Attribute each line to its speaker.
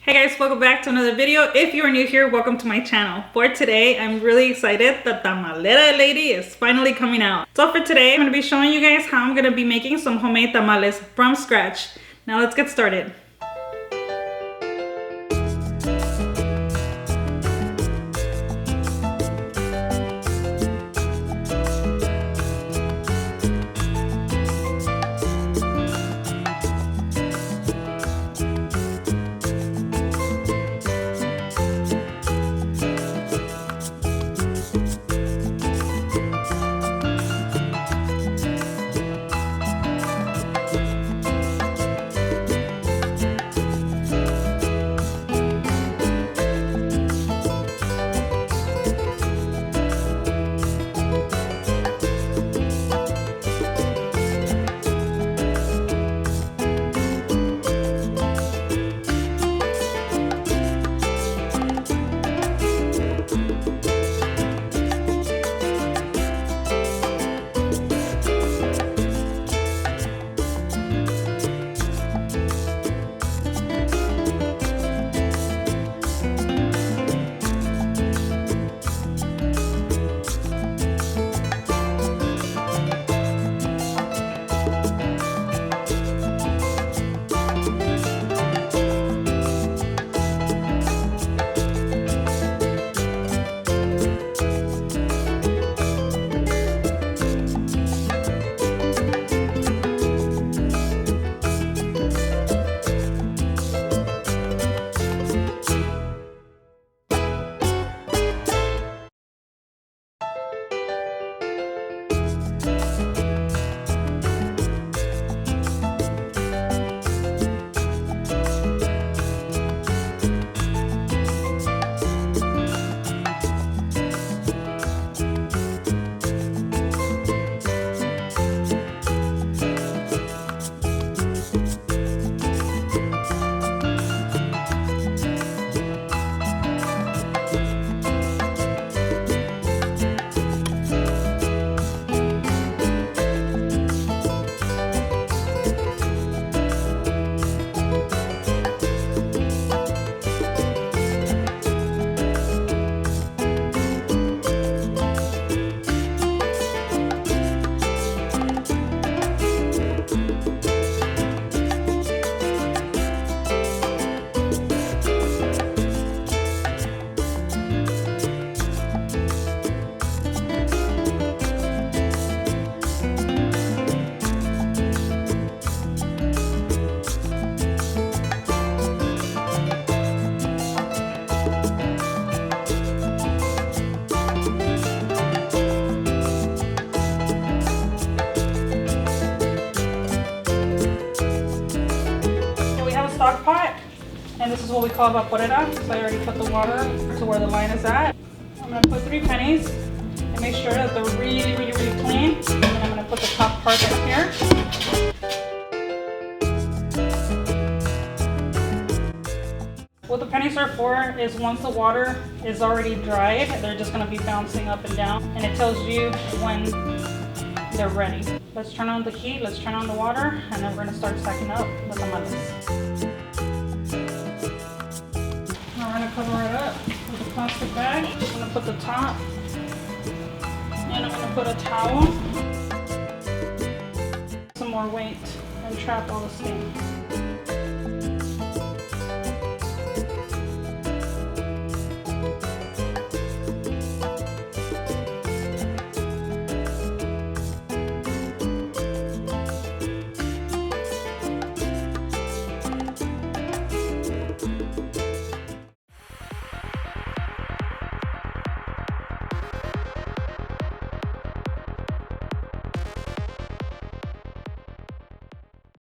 Speaker 1: Hey guys, welcome back to another video. If you are new here, welcome to my channel. For today, I'm really excited. The tamalera lady is finally coming out. So for today, I'm going to be showing you guys how I'm going to be making some homemade tamales from scratch. Now let's get started. Stock pot, and this is what we call vaporera. So I already put the water to where the line is at. I'm going to put 3 pennies and make sure that they're really clean. And then I'm going to put the top part right here. What the pennies are for is once the water is already dried, they're just going to be bouncing up and down, and it tells you when they're ready. Let's turn on the heat, let's turn on the water, and then we're going to start stacking up the tamales. Now we're going to cover it up with a plastic bag. I'm going to put the top, and I'm going to put a towel, some more weight, and trap all the steam.